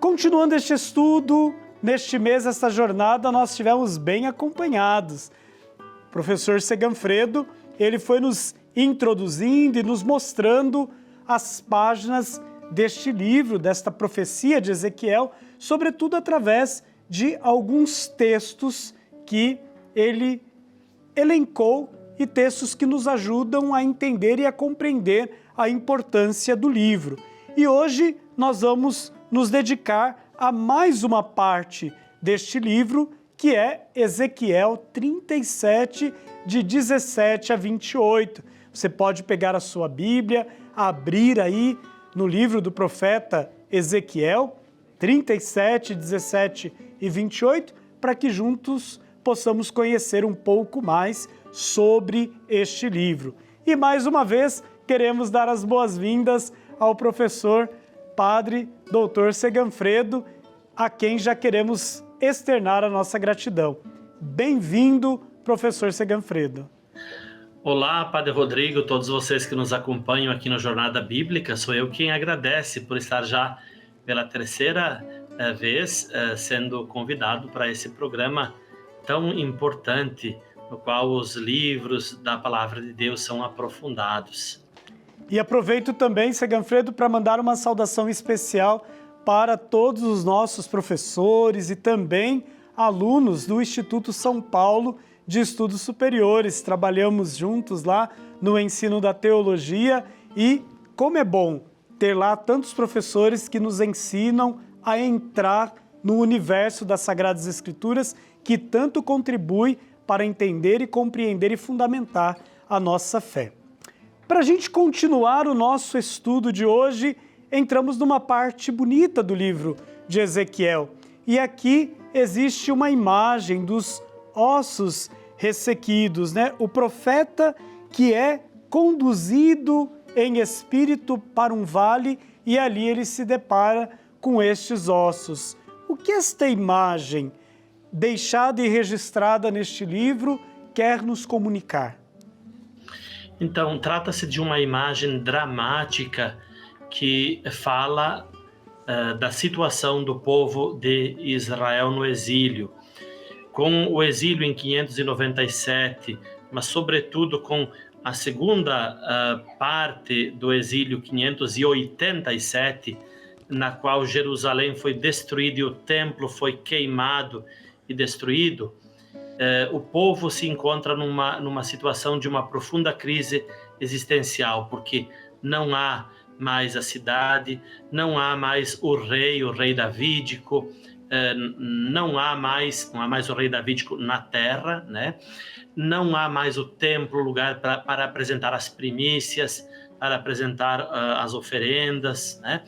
Continuando este estudo, neste mês, esta jornada, nós estivemos bem acompanhados. O professor Seganfredo, ele foi nos introduzindo e nos mostrando as páginas deste livro, desta profecia de Ezequiel, sobretudo através de alguns textos que ele elencou e textos que nos ajudam a entender e a compreender a importância do livro. E hoje nós vamos nos dedicar a mais uma parte deste livro, que é Ezequiel 37, de 17 a 28. Você pode pegar a sua Bíblia, abrir aí no livro do profeta Ezequiel, 37, 17 e 28, para que juntos possamos conhecer um pouco mais sobre este livro. E mais uma vez, queremos dar as boas-vindas ao professor Padre Dr. Seganfredo, a quem já queremos externar a nossa gratidão. Bem-vindo, professor Seganfredo. Olá, Padre Rodrigo, todos vocês que nos acompanham aqui no Jornada Bíblica. Sou eu quem agradece por estar já pela terceira vez sendo convidado para esse programa tão importante, no qual os livros da Palavra de Deus são aprofundados. E aproveito também, Seganfredo, para mandar uma saudação especial para todos os nossos professores e também alunos do Instituto São Paulo de Estudos Superiores. Trabalhamos juntos lá no ensino da teologia e como é bom ter lá tantos professores que nos ensinam a entrar no universo das Sagradas Escrituras, que tanto contribui para entender e compreender e fundamentar a nossa fé. Para a gente continuar o nosso estudo de hoje, entramos numa parte bonita do livro de Ezequiel. E aqui existe uma imagem dos ossos ressequidos, né? O profeta que é conduzido em espírito para um vale e ali ele se depara com estes ossos. O que esta imagem, deixada e registrada neste livro, quer nos comunicar? Então, trata-se de uma imagem dramática que fala da situação do povo de Israel no exílio. Com o exílio em 597, mas sobretudo com a segunda parte do exílio 587, na qual Jerusalém foi destruída e o templo foi queimado e destruído, o povo se encontra numa situação de uma profunda crise existencial, porque não há mais a cidade, não há mais o rei davídico, não há mais o rei davídico na terra, né? Não há mais o templo, lugar para apresentar as primícias, para apresentar as oferendas, né?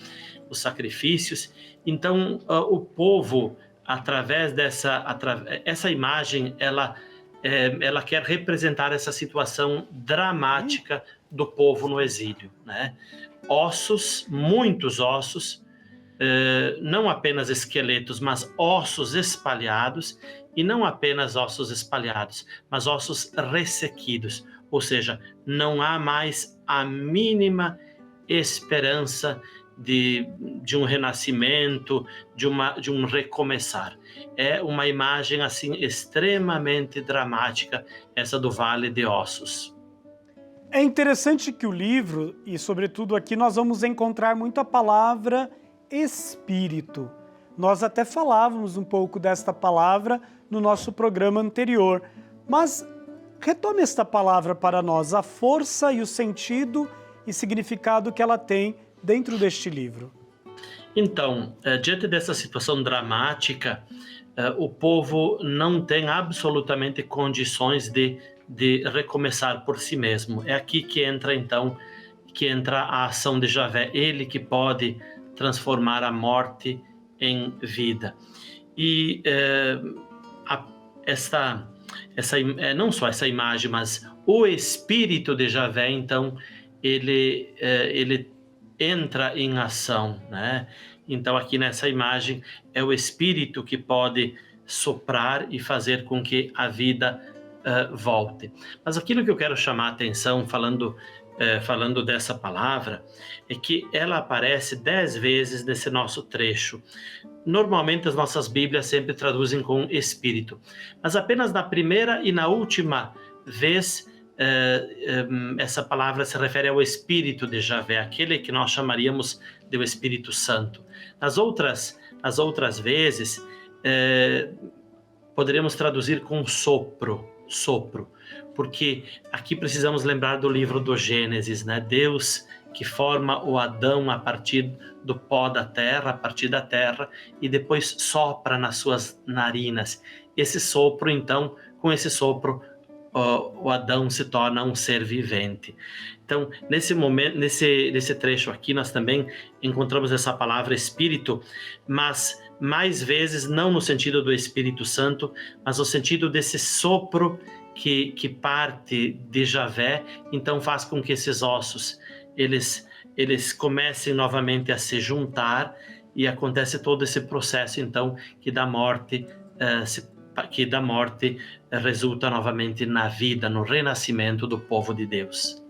Os sacrifícios. Então, o povo, através essa imagem, ela quer representar essa situação dramática do povo no exílio, né? Ossos, muitos ossos, não apenas esqueletos, mas ossos espalhados, e não apenas ossos espalhados, mas ossos ressequidos, ou seja, não há mais a mínima esperança de um renascimento, de um recomeçar. É uma imagem assim extremamente dramática, essa do Vale de Ossos. É interessante que o livro, e sobretudo aqui, nós vamos encontrar muito a palavra espírito. Nós até falávamos um pouco desta palavra no nosso programa anterior, mas retome esta palavra para nós, a força e o sentido e significado que ela tem dentro deste livro. Então, diante dessa situação dramática, o povo não tem absolutamente condições de recomeçar por si mesmo. É aqui que entra a ação de Javé, ele que pode transformar a morte em vida. E não só essa imagem, mas o Espírito de Javé, então, ele entra em ação, né? Então, aqui nessa imagem, é o Espírito que pode soprar e fazer com que a vida volte. Mas aquilo que eu quero chamar a atenção, falando falando dessa palavra, é que ela aparece 10 vezes nesse nosso trecho. Normalmente as nossas Bíblias sempre traduzem com espírito, mas apenas na primeira e na última vez essa palavra se refere ao Espírito de Javé, aquele que nós chamaríamos de o Espírito Santo. Nas outras vezes, poderíamos traduzir com sopro, porque aqui precisamos lembrar do livro do Gênesis, né? Deus que forma o Adão a partir do pó da terra, a partir da terra, e depois sopra nas suas narinas. Esse sopro, então, com esse sopro, o Adão se torna um ser vivente. Então, nesse momento, nesse trecho aqui, nós também encontramos essa palavra Espírito, mas mais vezes não no sentido do Espírito Santo, mas no sentido desse sopro que parte de Javé, então faz com que esses ossos eles comecem novamente a se juntar, e acontece todo esse processo então que da morte resulta novamente na vida, no renascimento do povo de Deus.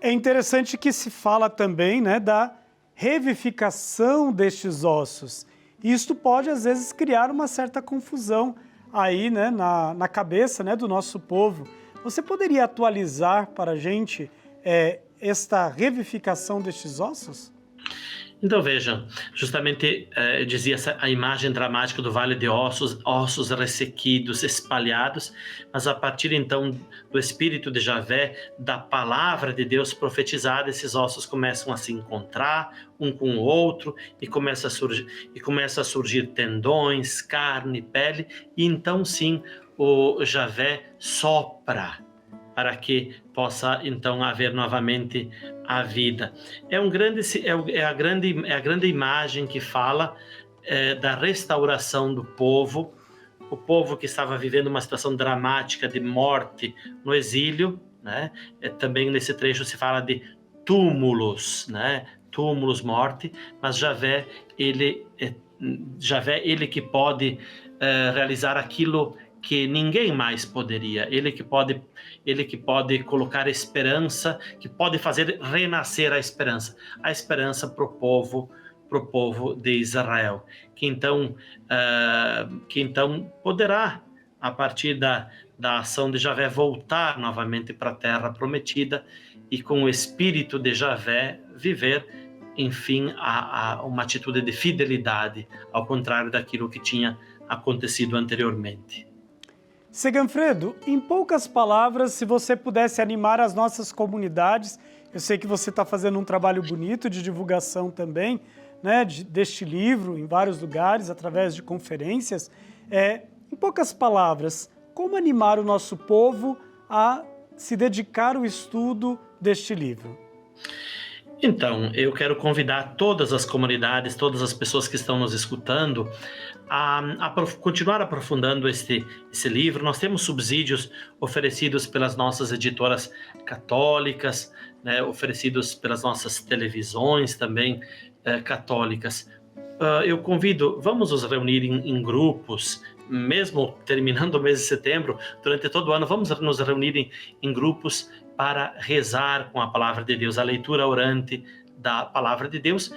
É interessante que se fala também, né, da revivificação destes ossos. Isto pode, às vezes, criar uma certa confusão aí, né, na cabeça, né, do nosso povo. Você poderia atualizar para a gente esta revivificação destes ossos? Então vejam, justamente dizia a imagem dramática do vale de ossos ressequidos, espalhados, mas a partir então do Espírito de Javé, da palavra de Deus profetizada, esses ossos começam a se encontrar um com o outro, e começa a surgir tendões, carne, pele, e então sim o Javé sopra para que possa então haver novamente a vida. É a grande imagem que fala da restauração do povo, o povo que estava vivendo uma situação dramática de morte no exílio, né? Também nesse trecho se fala de túmulos, né? Túmulos, morte, mas Javé ele que pode realizar aquilo que ninguém mais poderia, ele que pode colocar esperança, que pode fazer renascer a esperança para o povo de Israel, que então poderá, a partir da ação de Javé, voltar novamente para a terra prometida, e com o Espírito de Javé viver, enfim, uma atitude de fidelidade, ao contrário daquilo que tinha acontecido anteriormente. Seganfredo, em poucas palavras, se você pudesse animar as nossas comunidades, eu sei que você está fazendo um trabalho bonito de divulgação também, né, deste livro em vários lugares, através de conferências. Em poucas palavras, como animar o nosso povo a se dedicar ao estudo deste livro? Então, eu quero convidar todas as comunidades, todas as pessoas que estão nos escutando, a continuar aprofundando esse livro. Nós temos subsídios oferecidos pelas nossas editoras católicas, né, oferecidos pelas nossas televisões também católicas. Eu convido, vamos nos reunir em grupos, mesmo terminando o mês de setembro, durante todo o ano, vamos nos reunir em grupos para rezar com a palavra de Deus, a leitura orante da palavra de Deus,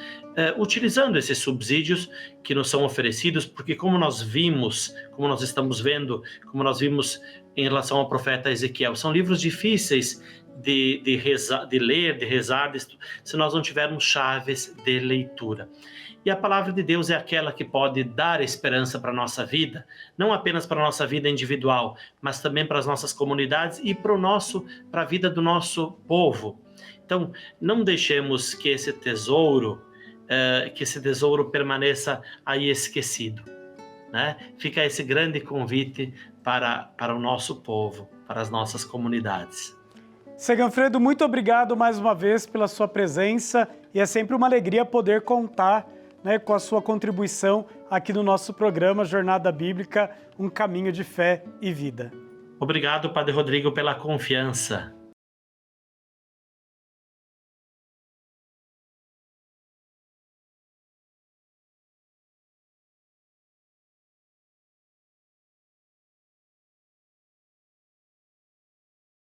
utilizando esses subsídios que nos são oferecidos, porque como nós vimos em relação ao profeta Ezequiel, são livros difíceis de ler, de rezar, se nós não tivermos chaves de leitura. E a palavra de Deus é aquela que pode dar esperança para a nossa vida, não apenas para a nossa vida individual, mas também para as nossas comunidades e para a vida do nosso povo. Então, não deixemos que esse tesouro permaneça aí esquecido, né? Fica esse grande convite para o nosso povo, para as nossas comunidades. Seganfredo, muito obrigado mais uma vez pela sua presença, e é sempre uma alegria poder contar, né, com a sua contribuição aqui no nosso programa Jornada Bíblica, um caminho de fé e vida. Obrigado, Padre Rodrigo, pela confiança.